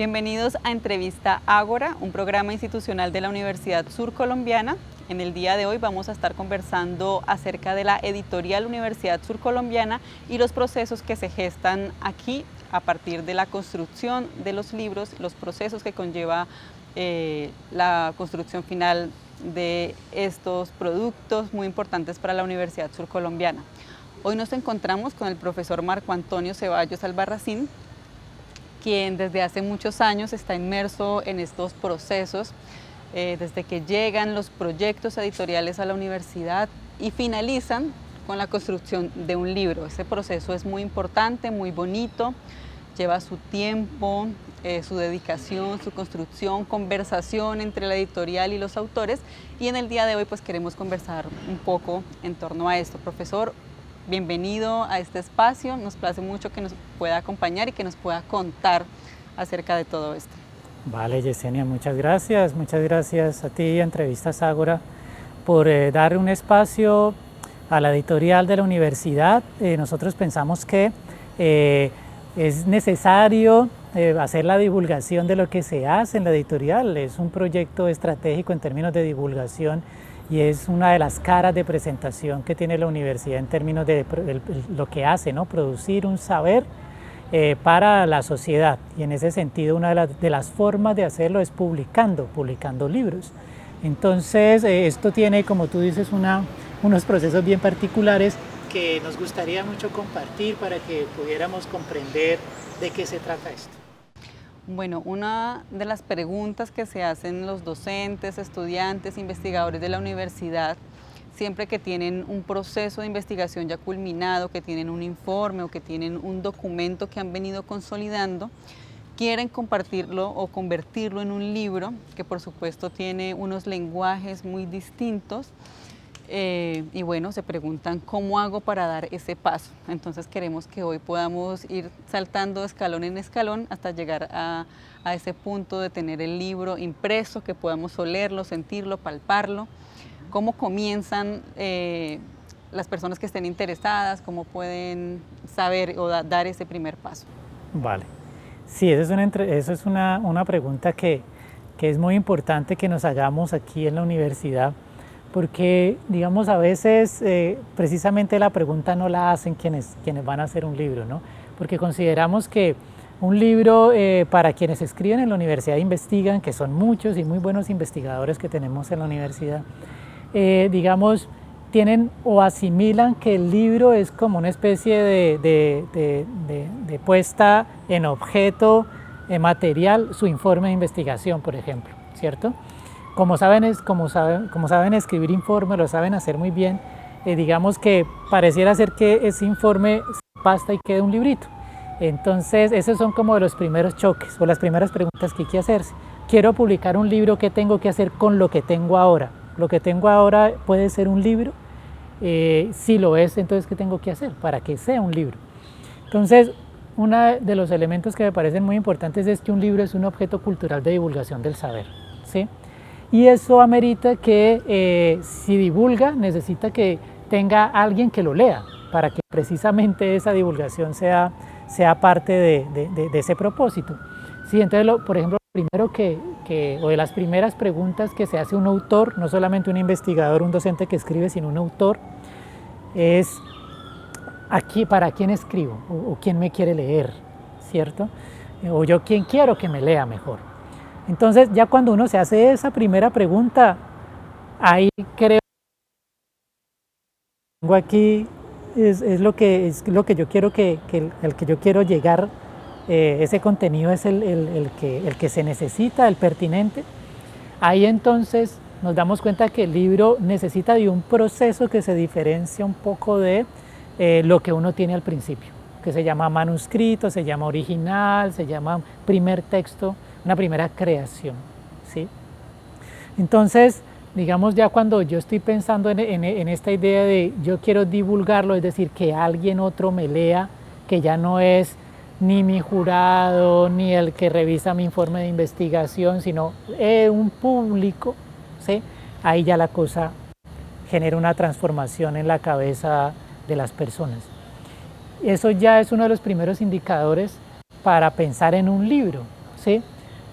Bienvenidos a Entrevista Ágora, un programa institucional de la Universidad Surcolombiana. En el día de hoy vamos a estar conversando acerca de la editorial Universidad Surcolombiana y los procesos que se gestan aquí a partir de la construcción de los libros, los procesos que conlleva la construcción final de estos productos muy importantes para la Universidad Surcolombiana. Hoy nos encontramos con el profesor Marco Antonio Ceballos Albarracín, quien desde hace muchos años está inmerso en estos procesos, desde que llegan los proyectos editoriales a la universidad y finalizan con la construcción de un libro. Ese proceso es muy importante, muy bonito, lleva su tiempo, su dedicación, su construcción, conversación entre la editorial y los autores, y en el día de hoy pues queremos conversar un poco en torno a esto. Profesor, bienvenido a este espacio, nos place mucho que nos pueda acompañar y que nos pueda contar acerca de todo esto. Vale, Yesenia, muchas gracias a ti, Entrevistas Ágora, por dar un espacio a la editorial de la universidad. Nosotros pensamos que es necesario hacer la divulgación de lo que se hace en la editorial. Es un proyecto estratégico en términos de divulgación y es una de las caras de presentación que tiene la universidad en términos de lo que hace, ¿no? Producir un saber para la sociedad, y en ese sentido una de las formas de hacerlo es publicando libros. Entonces esto tiene, como tú dices, unos procesos bien particulares que nos gustaría mucho compartir para que pudiéramos comprender de qué se trata esto. Bueno, una de las preguntas que se hacen los docentes, estudiantes, investigadores de la universidad, siempre que tienen un proceso de investigación ya culminado, que tienen un informe o que tienen un documento que han venido consolidando, quieren compartirlo o convertirlo en un libro que por supuesto tiene unos lenguajes muy distintos. Y bueno, se preguntan cómo hago para dar ese paso. Entonces queremos que hoy podamos ir saltando escalón en escalón hasta llegar a ese punto de tener el libro impreso, que podamos olerlo, sentirlo, palparlo. ¿Cómo comienzan las personas que estén interesadas? ¿Cómo pueden saber o dar ese primer paso? Vale, sí, eso es una pregunta que es muy importante que nos hagamos aquí en la universidad, porque, digamos, a veces precisamente la pregunta no la hacen quienes van a hacer un libro, ¿no? Porque consideramos que un libro, para quienes escriben en la universidad, investigan, que son muchos y muy buenos investigadores que tenemos en la universidad, digamos, tienen o asimilan que el libro es como una especie de puesta en objeto material, su informe de investigación, por ejemplo, ¿cierto? Como saben escribir informe, lo saben hacer muy bien, digamos que pareciera ser que ese informe se pasta y queda un librito. Entonces, esos son como de los primeros choques o las primeras preguntas que hay que hacerse. Quiero publicar un libro, ¿qué tengo que hacer con lo que tengo ahora? Lo que tengo ahora puede ser un libro. Si lo es, entonces ¿qué tengo que hacer para que sea un libro? Entonces, uno de los elementos que me parecen muy importantes es que un libro es un objeto cultural de divulgación del saber, ¿sí? Y eso amerita que si divulga, necesita que tenga alguien que lo lea, para que precisamente esa divulgación sea parte de ese propósito. Sí, entonces, por ejemplo, primero o de las primeras preguntas que se hace un autor, no solamente un investigador, un docente que escribe, sino un autor, es ¿para quién escribo? O quién me quiere leer, ¿cierto? O yo quién quiero que me lea mejor. Entonces, ya cuando uno se hace esa primera pregunta, ahí creo que aquí es lo que yo quiero el que yo quiero llegar. Ese contenido es el que se necesita, el pertinente. Ahí entonces nos damos cuenta que el libro necesita de un proceso que se diferencia un poco de lo que uno tiene al principio, que se llama manuscrito, se llama original, se llama primer texto, una primera creación, ¿sí? Entonces, digamos, ya cuando yo estoy pensando en esta idea de yo quiero divulgarlo, es decir, que alguien otro me lea, que ya no es ni mi jurado, ni el que revisa mi informe de investigación, sino un público, ¿sí? Ahí ya la cosa genera una transformación en la cabeza de las personas. Eso ya es uno de los primeros indicadores para pensar en un libro, ¿sí?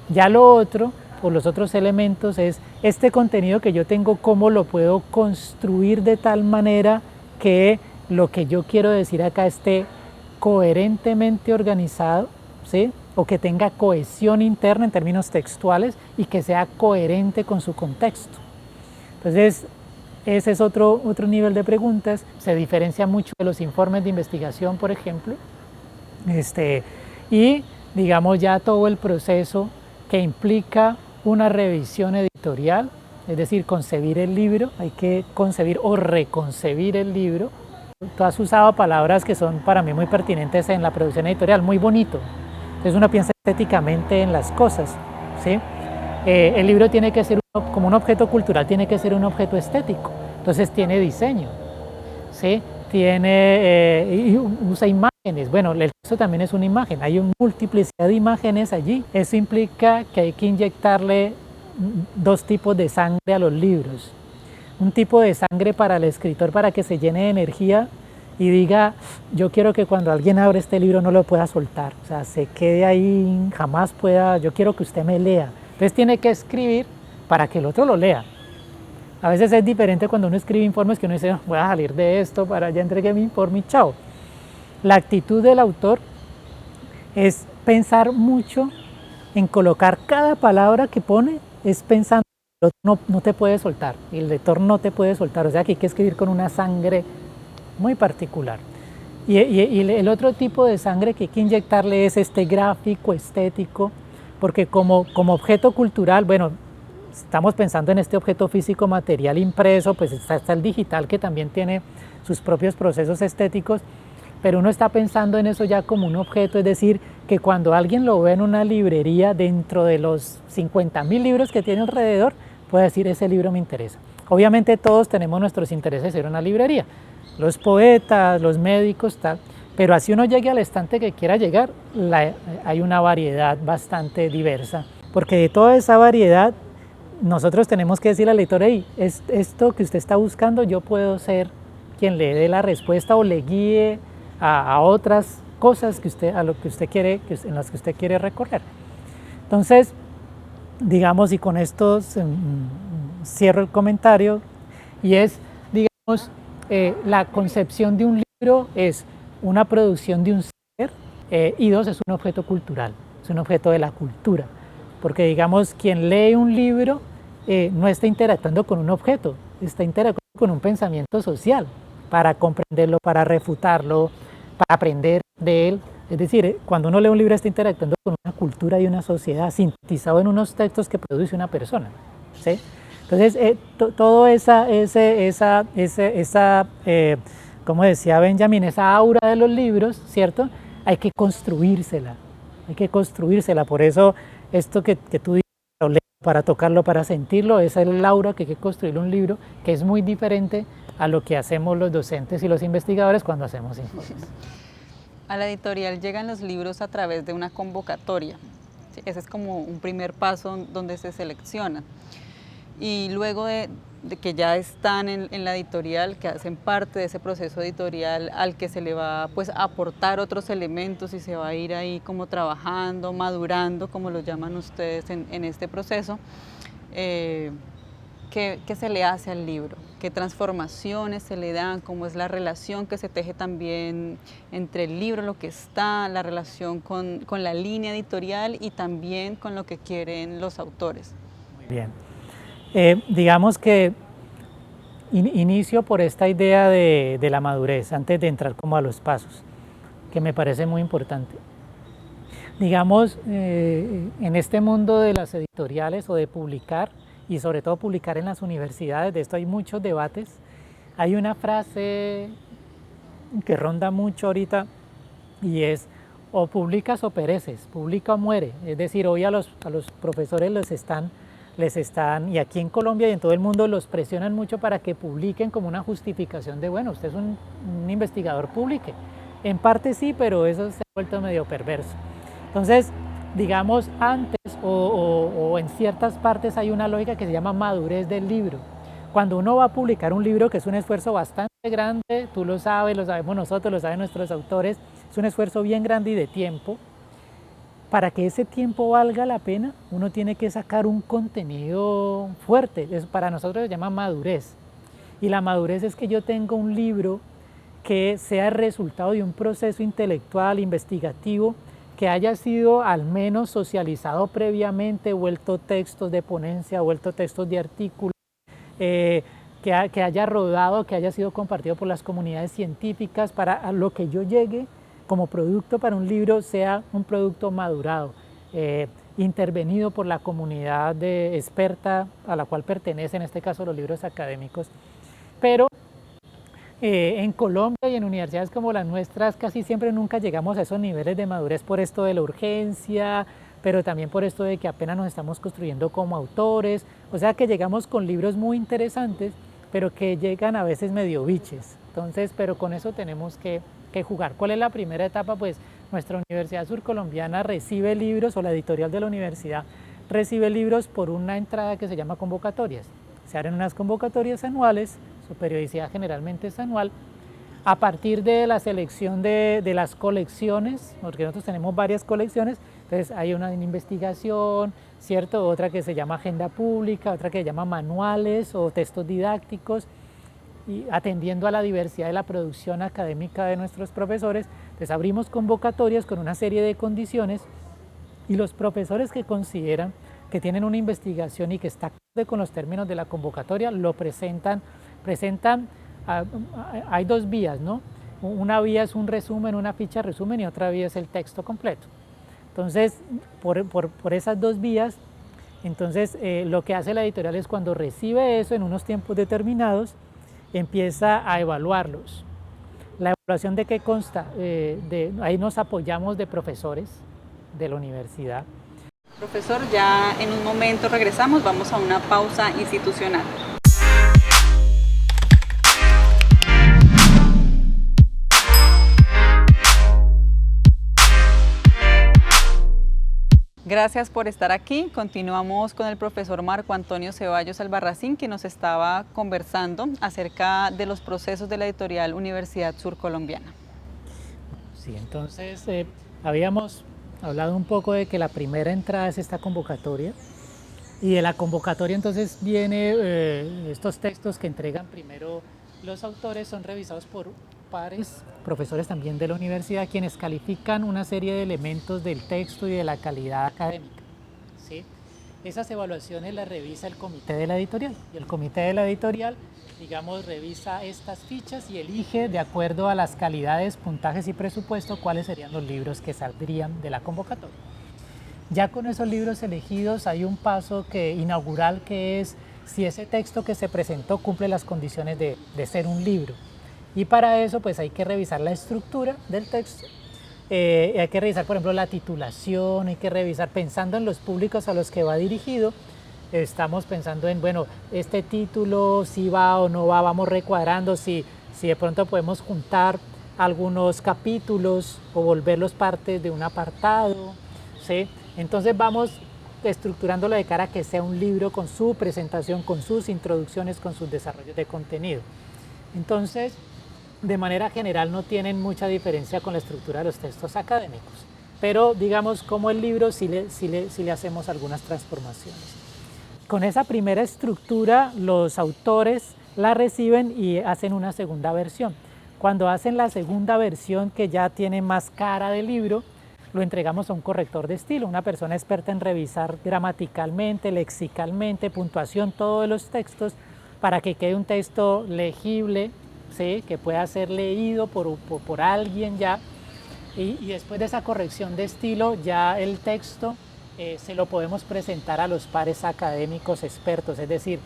Ya lo otro, o los otros elementos, es este contenido que yo tengo, cómo lo puedo construir de tal manera que lo que yo quiero decir acá esté coherentemente organizado, ¿sí? O que tenga cohesión interna en términos textuales y que sea coherente con su contexto. Entonces, ese es otro nivel de preguntas. Se diferencia mucho de los informes de investigación, por ejemplo, y digamos ya todo el proceso que implica una revisión editorial, es decir, concebir el libro, hay que concebir o reconcebir el libro. Tú has usado palabras que son para mí muy pertinentes en la producción editorial, muy bonito. Entonces uno piensa estéticamente en las cosas, ¿sí? El libro tiene que ser, como un objeto cultural, tiene que ser un objeto estético. Entonces tiene diseño, ¿sí? Usa imágenes. Bueno, el texto también es una imagen, hay una multiplicidad de imágenes allí. Eso implica que hay que inyectarle dos tipos de sangre a los libros. Un tipo de sangre para el escritor para que se llene de energía y diga, yo quiero que cuando alguien abra este libro no lo pueda soltar, o sea, se quede ahí, jamás pueda, yo quiero que usted me lea. Entonces tiene que escribir para que el otro lo lea. A veces es diferente cuando uno escribe informes que uno dice, voy a salir de esto, para ya entregué mi informe y chao. La actitud del autor es pensar mucho en colocar cada palabra que pone, es pensando, el otro no te puede soltar, el lector no te puede soltar, o sea que hay que escribir con una sangre muy particular. Y el otro tipo de sangre que hay que inyectarle es este gráfico, estético, porque como objeto cultural, bueno, estamos pensando en este objeto físico material impreso, pues está el digital que también tiene sus propios procesos estéticos, pero uno está pensando en eso ya como un objeto, es decir, que cuando alguien lo ve en una librería dentro de los 50.000 libros que tiene alrededor, puede decir, ese libro me interesa. Obviamente todos tenemos nuestros intereses en una librería, los poetas, los médicos, tal, pero así uno llegue al estante que quiera llegar, hay una variedad bastante diversa, porque de toda esa variedad nosotros tenemos que decirle al lector, hey, esto que usted está buscando, yo puedo ser quien le dé la respuesta o le guíe a otras cosas a lo que usted quiere, en las que usted quiere recorrer. Entonces, digamos, y con esto cierro el comentario, y es, digamos, la concepción de un libro es una producción de un ser, y dos, es un objeto cultural, es un objeto de la cultura, porque digamos, quien lee un libro no está interactuando con un objeto, está interactuando con un pensamiento social, para comprenderlo, para refutarlo, para aprender de él. Es decir, cuando uno lee un libro está interactuando con una cultura y una sociedad sintetizado en unos textos que produce una persona, ¿sí? Entonces, todo como decía Benjamin, esa aura de los libros, ¿cierto? Hay que construírsela, por eso esto que tú dices, para tocarlo, para sentirlo, esa es el aura que hay que construir un libro, que es muy diferente a lo que hacemos los docentes y los investigadores cuando hacemos informes. A la editorial llegan los libros a través de una convocatoria. ¿Sí? Ese es como un primer paso donde se seleccionan. Y luego de que ya están en la editorial, que hacen parte de ese proceso editorial al que se le va pues, a aportar otros elementos y se va a ir ahí como trabajando, madurando, como lo llaman ustedes en este proceso, ¿qué se le hace al libro? ¿Qué transformaciones se le dan? ¿Cómo es la relación que se teje también entre el libro, lo que está, la relación con la línea editorial y también con lo que quieren los autores? Muy bien. Digamos que inicio por esta idea de la madurez, antes de entrar como a los pasos, que me parece muy importante. Digamos, en este mundo de las editoriales o de publicar, y sobre todo publicar en las universidades, de esto hay muchos debates, hay una frase que ronda mucho ahorita y es, o publicas o pereces, publica o muere. Es decir, hoy a los profesores les están, y aquí en Colombia y en todo el mundo los presionan mucho para que publiquen como una justificación de, bueno, usted es un investigador, publique. En parte sí, pero eso se ha vuelto medio perverso. Entonces, digamos, antes o en ciertas partes hay una lógica que se llama madurez del libro. Cuando uno va a publicar un libro, que es un esfuerzo bastante grande, tú lo sabes, lo sabemos nosotros, lo saben nuestros autores, es un esfuerzo bien grande y de tiempo, para que ese tiempo valga la pena, uno tiene que sacar un contenido fuerte. Eso para nosotros se llama madurez. Y la madurez es que yo tenga un libro que sea el resultado de un proceso intelectual, investigativo, que haya sido al menos socializado previamente, vuelto textos de ponencia, vuelto textos de artículos, que haya rodado, que haya sido compartido por las comunidades científicas, para a lo que yo llegue como producto para un libro sea un producto madurado, intervenido por la comunidad experta a la cual pertenece, en este caso los libros académicos. Pero en Colombia y en universidades como las nuestras casi siempre nunca llegamos a esos niveles de madurez por esto de la urgencia, pero también por esto de que apenas nos estamos construyendo como autores, o sea que llegamos con libros muy interesantes, pero que llegan a veces medio biches. Entonces, pero con eso tenemos que jugar. ¿Cuál es la primera etapa? Pues nuestra Universidad Surcolombiana recibe libros, o la editorial de la universidad recibe libros por una entrada que se llama convocatorias. Se abren unas convocatorias anuales, su periodicidad generalmente es anual, a partir de la selección de las colecciones, porque nosotros tenemos varias colecciones, entonces hay una en investigación, ¿cierto? Otra que se llama agenda pública, otra que se llama manuales o textos didácticos, y atendiendo a la diversidad de la producción académica de nuestros profesores, entonces abrimos convocatorias con una serie de condiciones y los profesores que consideran que tienen una investigación y que está acorde con los términos de la convocatoria, lo presentan, hay dos vías, ¿no? Una vía es un resumen, una ficha resumen, y otra vía es el texto completo. Entonces, por esas dos vías, entonces lo que hace la editorial es cuando recibe eso en unos tiempos determinados, empieza a evaluarlos. ¿La evaluación de qué consta? Ahí nos apoyamos de profesores de la universidad. Profesor, ya en un momento regresamos, vamos a una pausa institucional. Gracias por estar aquí. Continuamos con el profesor Marco Antonio Ceballos Albarracín, que nos estaba conversando acerca de los procesos de la editorial Universidad Surcolombiana. Sí, entonces habíamos hablado un poco de que la primera entrada es esta convocatoria, y de la convocatoria entonces viene estos textos que entregan primero los autores, son revisados por pares, profesores también de la universidad, quienes califican una serie de elementos del texto y de la calidad académica, ¿sí? Esas evaluaciones las revisa el comité de la editorial, y el comité de la editorial, digamos, revisa estas fichas y elige de acuerdo a las calidades, puntajes y presupuesto cuáles serían los libros que saldrían de la convocatoria. Ya con esos libros elegidos hay un paso inaugural, que es si ese texto que se presentó cumple las condiciones de ser un libro. Y para eso pues hay que revisar la estructura del texto, hay que revisar por ejemplo la titulación, hay que revisar pensando en los públicos a los que va dirigido. Estamos pensando en, bueno, este título si va o no va, vamos recuadrando si de pronto podemos juntar algunos capítulos o volverlos partes de un apartado, ¿sí? Entonces vamos estructurándolo de cara a que sea un libro con su presentación, con sus introducciones, con sus desarrollos de contenido. Entonces, de manera general no tienen mucha diferencia con la estructura de los textos académicos, pero digamos como el libro sí le hacemos algunas transformaciones. Con esa primera estructura los autores la reciben y hacen una segunda versión. Cuando hacen la segunda versión, que ya tiene más cara de libro, lo entregamos a un corrector de estilo, una persona experta en revisar gramaticalmente, lexicalmente, puntuación, todos los textos, para que quede un texto legible, ¿sí? Que pueda ser leído por alguien ya, y después de esa corrección de estilo ya el texto se lo podemos presentar a los pares académicos expertos, es decir,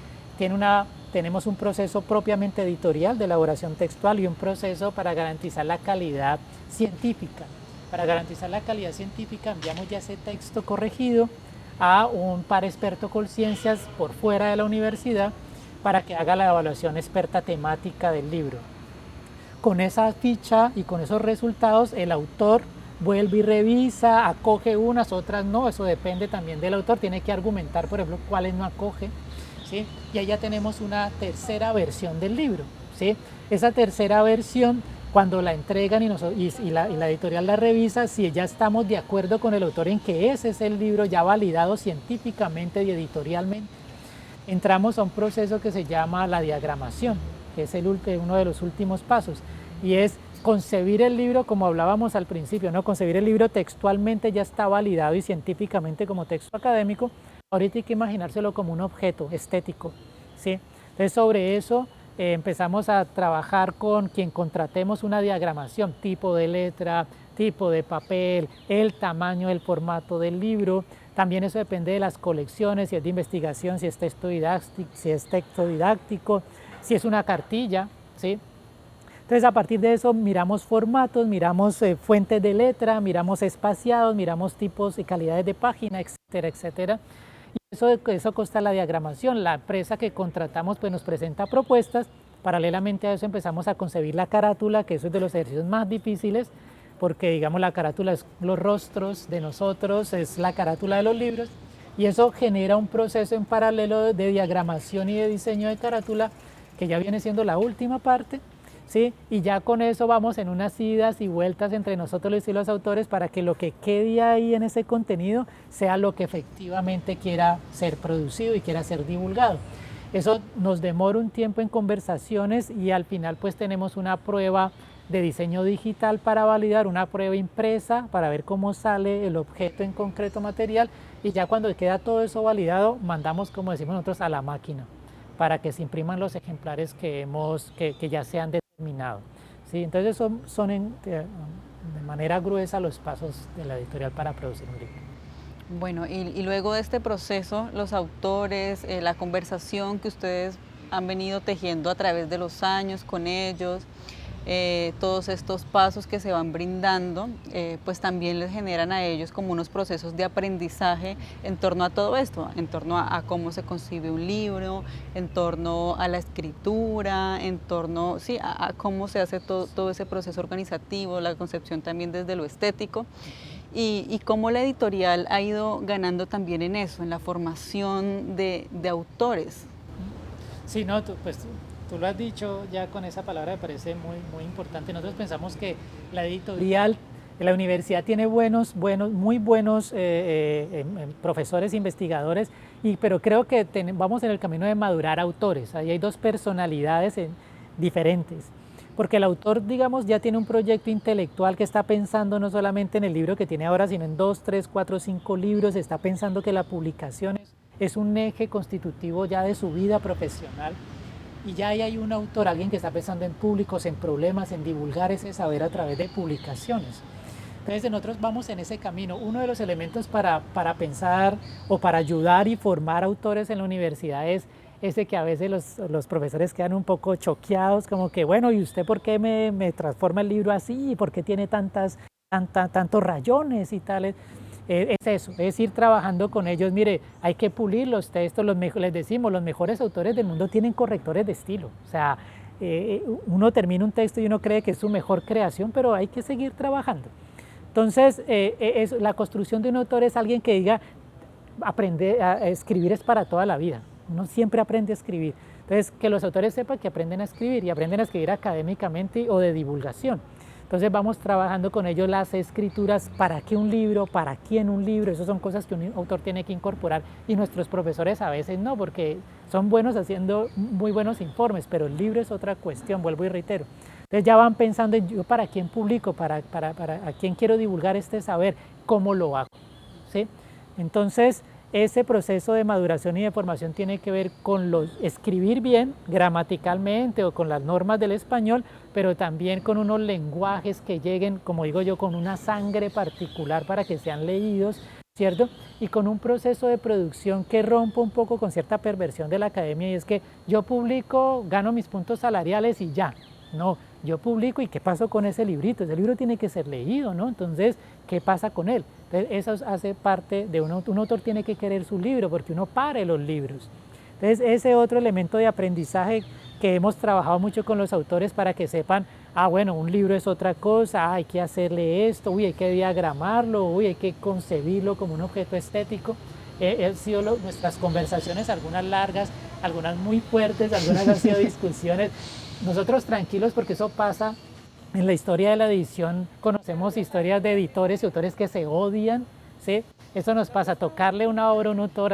tenemos un proceso propiamente editorial de elaboración textual y un proceso para garantizar la calidad científica. Para garantizar la calidad científica enviamos ya ese texto corregido a un par experto con ciencias por fuera de la universidad para que haga la evaluación experta temática del libro. Con esa ficha y con esos resultados el autor vuelve y revisa, acoge unas, otras no, eso depende también del autor, tiene que argumentar, por ejemplo, cuáles no acoge, ¿sí? Y ahí ya tenemos una tercera versión del libro, ¿sí? Esa tercera versión cuando la entregan y la editorial la revisa, si ya estamos de acuerdo con el autor en que ese es el libro ya validado científicamente y editorialmente, entramos a un proceso que se llama la diagramación, que es uno de los últimos pasos, y es concebir el libro como hablábamos al principio, ¿no? Concebir el libro textualmente ya está validado y científicamente como texto académico, ahorita hay que imaginárselo como un objeto estético, ¿sí? Entonces sobre eso empezamos a trabajar con quien contratemos una diagramación, tipo de letra, tipo de papel, el tamaño, el formato del libro. También eso depende de las colecciones, si es de investigación, si es texto didáctico, si es una cartilla, ¿sí? Entonces a partir de eso miramos formatos, miramos fuentes de letra, miramos espaciados, miramos tipos y calidades de página, etcétera, etcétera. Y eso consta la diagramación. La empresa que contratamos pues nos presenta propuestas. Paralelamente a eso empezamos a concebir la carátula, que eso es de los ejercicios más difíciles, porque digamos la carátula es los rostros de nosotros, es la carátula de los libros, y eso genera un proceso en paralelo de diagramación y de diseño de carátula, que ya viene siendo la última parte, ¿sí? Y ya con eso vamos en unas idas y vueltas entre nosotros y los autores para que lo que quede ahí en ese contenido sea lo que efectivamente quiera ser producido y quiera ser divulgado. Eso nos demora un tiempo en conversaciones y al final pues tenemos una prueba de diseño digital para validar, una prueba impresa para ver cómo sale el objeto en concreto material, y ya cuando queda todo eso validado mandamos, como decimos nosotros, a la máquina para que se impriman los ejemplares que ya se han determinado, ¿sí? Entonces son de manera gruesa los pasos de la editorial para producir un libro. Bueno, y luego de este proceso, los autores, la conversación que ustedes han venido tejiendo a través de los años con ellos, todos estos pasos que se van brindando, pues también les generan a ellos como unos procesos de aprendizaje en torno a todo esto, en torno a cómo se concibe un libro, en torno a la escritura, en torno, sí, a cómo se hace todo ese proceso organizativo, la concepción también desde lo estético, y cómo la editorial ha ido ganando también en eso, en la formación de autores. Sí, no, pues tú lo has dicho ya con esa palabra, me parece muy importante. Nosotros pensamos que la editorial, la universidad tiene muy buenos profesores, investigadores, pero creo que vamos en el camino de madurar autores. Ahí hay dos personalidades diferentes, porque el autor, digamos, ya tiene un proyecto intelectual que está pensando no solamente en el libro que tiene ahora, sino en 2, 3, 4, 5 libros, está pensando que la publicación es un eje constitutivo ya de su vida profesional. Y ya ahí hay un autor, alguien que está pensando en públicos, en problemas, en divulgar ese saber a través de publicaciones. Entonces nosotros vamos en ese camino. Uno de los elementos para pensar o para ayudar y formar autores en la universidad es ese que a veces los profesores quedan un poco choqueados, como que bueno, ¿y usted por qué me transforma el libro así? ¿Por qué tiene tantos rayones y tales? Es eso, es ir trabajando con ellos. Mire, hay que pulir los textos, les decimos, los mejores autores del mundo tienen correctores de estilo. O sea, uno termina un texto y uno cree que es su mejor creación, pero hay que seguir trabajando. Entonces, la construcción de un autor es alguien que diga, aprender a escribir es para toda la vida. Uno siempre aprende a escribir. Entonces, que los autores sepan que aprenden a escribir y aprenden a escribir académicamente o de divulgación. Entonces vamos trabajando con ellos las escrituras, para qué un libro, para quién un libro, esas son cosas que un autor tiene que incorporar y nuestros profesores a veces no, porque son buenos haciendo muy buenos informes, pero el libro es otra cuestión, vuelvo y reitero. Entonces ya van pensando en yo para quién publico, para a quién quiero divulgar este saber, cómo lo hago, ¿sí? Entonces ese proceso de maduración y de formación tiene que ver con escribir bien gramaticalmente o con las normas del español, pero también con unos lenguajes que lleguen, como digo yo, con una sangre particular para que sean leídos, ¿cierto? Y con un proceso de producción que rompa un poco con cierta perversión de la academia, y es que yo publico, gano mis puntos salariales y ya. No, yo publico y ¿qué pasó con ese librito? Ese libro tiene que ser leído, ¿no? Entonces, ¿qué pasa con él? Entonces, eso hace parte de un autor tiene que querer su libro porque uno pare los libros. Entonces, ese otro elemento de aprendizaje que hemos trabajado mucho con los autores para que sepan, bueno, un libro es otra cosa, hay que hacerle esto, hay que diagramarlo, hay que concebirlo como un objeto estético. Han sido nuestras conversaciones, algunas largas, algunas muy fuertes, algunas han sido discusiones. Nosotros tranquilos porque eso pasa En la historia de la edición conocemos historias de editores y autores que se odian, ¿sí? Eso nos pasa, tocarle una obra a un autor,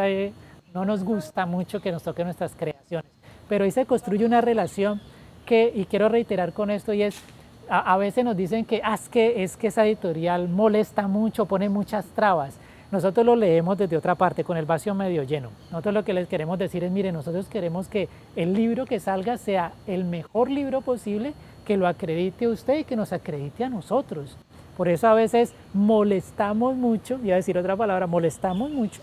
no nos gusta mucho que nos toquen nuestras creaciones, pero ahí se construye una relación que, y quiero reiterar con esto, y es, a veces nos dicen que, es que esa editorial molesta mucho, pone muchas trabas. Nosotros lo leemos desde otra parte, con el vaso medio lleno. Nosotros lo que les queremos decir es, miren, nosotros queremos que el libro que salga sea el mejor libro posible, que lo acredite a usted y que nos acredite a nosotros. Por eso a veces molestamos mucho, iba a decir otra palabra, molestamos mucho,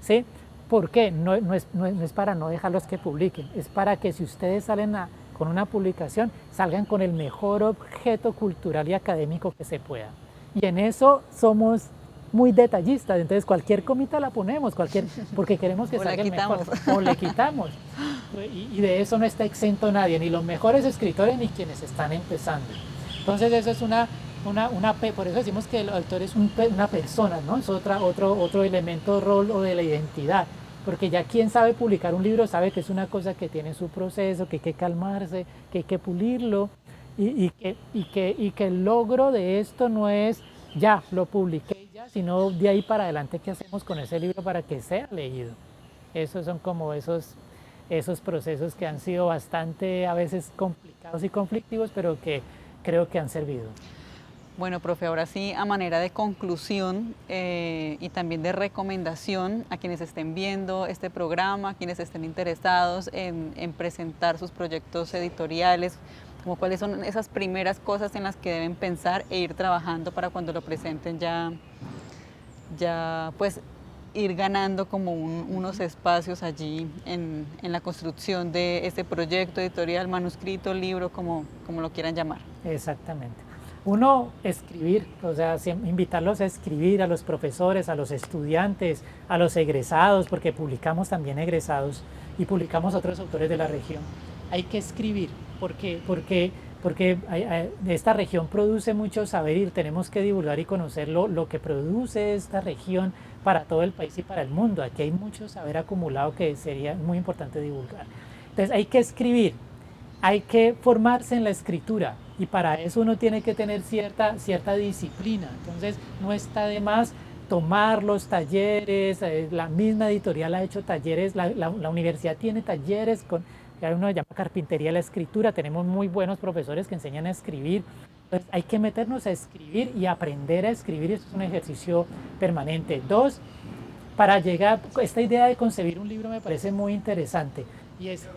¿sí? ¿Por qué? No es para no dejarlos que publiquen, es para que si ustedes salen con una publicación, salgan con el mejor objeto cultural y académico que se pueda. Y en eso somos muy detallistas, entonces cualquier comita la ponemos, porque queremos que salga el mejor, o le quitamos. Y de eso no está exento nadie, ni los mejores escritores ni quienes están empezando. Entonces eso es por eso decimos que el autor es una persona, ¿no? Es otro elemento, rol o de la identidad, porque ya quien sabe publicar un libro sabe que es una cosa que tiene su proceso, que hay que calmarse, que hay que pulirlo, y que el logro de esto no es ya lo publiqué ya, sino de ahí para adelante qué hacemos con ese libro para que sea leído. Esos son como esos procesos que han sido bastante a veces complicados y conflictivos, pero que creo que han servido. Bueno, profe, ahora sí, a manera de conclusión y también de recomendación a quienes estén viendo este programa, a quienes estén interesados en presentar sus proyectos editoriales, como cuáles son esas primeras cosas en las que deben pensar e ir trabajando para cuando lo presenten ya pues ir ganando como unos espacios allí en la construcción de este proyecto editorial, manuscrito, libro, como lo quieran llamar. Exactamente. Uno, escribir, o sea, invitarlos a escribir, a los profesores, a los estudiantes, a los egresados, porque publicamos también egresados y publicamos otros autores de la región. Hay que escribir, porque esta región produce mucho saber y tenemos que divulgar y conocer lo que produce esta región para todo el país y para el mundo. Aquí hay mucho saber acumulado que sería muy importante divulgar. Entonces hay que escribir, hay que formarse en la escritura y para eso uno tiene que tener cierta disciplina. Entonces no está de más tomar los talleres, la misma editorial ha hecho talleres, la universidad tiene talleres que uno llama carpintería de la escritura, tenemos muy buenos profesores que enseñan a escribir. Entonces hay que meternos a escribir y aprender a escribir, eso es un ejercicio permanente. Dos, para llegar, esta idea de concebir un libro me parece muy interesante y es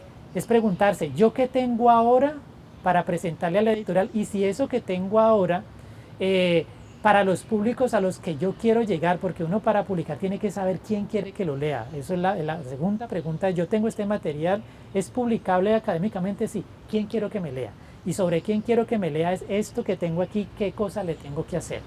preguntarse, ¿yo qué tengo ahora para presentarle a la editorial? Y si eso que tengo ahora, para los públicos a los que yo quiero llegar, porque uno para publicar tiene que saber quién quiere que lo lea. Eso es la segunda pregunta. Yo tengo este material, ¿es publicable académicamente? Sí. ¿Quién quiero que me lea? Y sobre quién quiero que me lea es esto que tengo aquí, ¿qué cosa le tengo que hacer?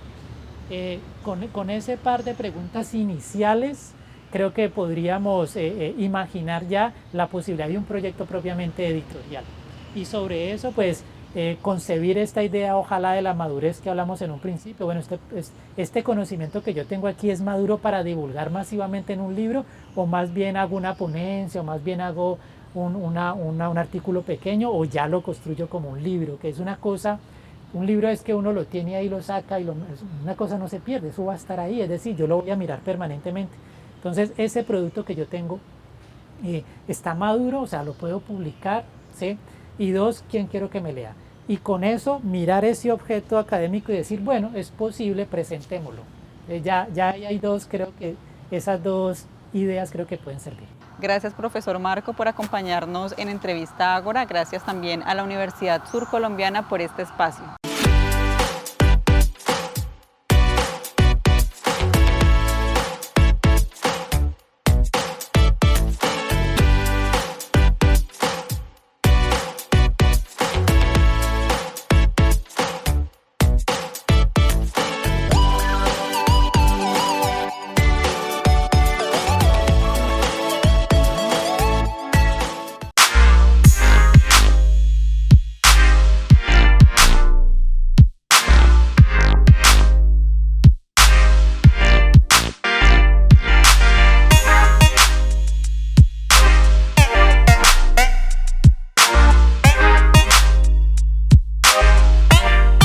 Con ese par de preguntas iniciales, creo que podríamos imaginar ya la posibilidad de un proyecto propiamente editorial. Y sobre eso, pues, concebir esta idea, ojalá, de la madurez que hablamos en un principio. Bueno, este conocimiento que yo tengo aquí, ¿es maduro para divulgar masivamente en un libro? ¿O más bien hago una ponencia, o más bien hago un artículo pequeño, o ya lo construyo como un libro? Que es una cosa, un libro es que uno lo tiene ahí, lo saca, y una cosa no se pierde, eso va a estar ahí, es decir, yo lo voy a mirar permanentemente. Entonces, ese producto que yo tengo está maduro, o sea, lo puedo publicar, ¿sí? Y dos, ¿quién quiero que me lea? Y con eso mirar ese objeto académico y decir, bueno, es posible, presentémoslo. Ya hay dos, creo que esas dos ideas creo que pueden servir. Gracias, profesor Marco, por acompañarnos en Entrevista Ágora. Gracias también a la Universidad Surcolombiana por este espacio.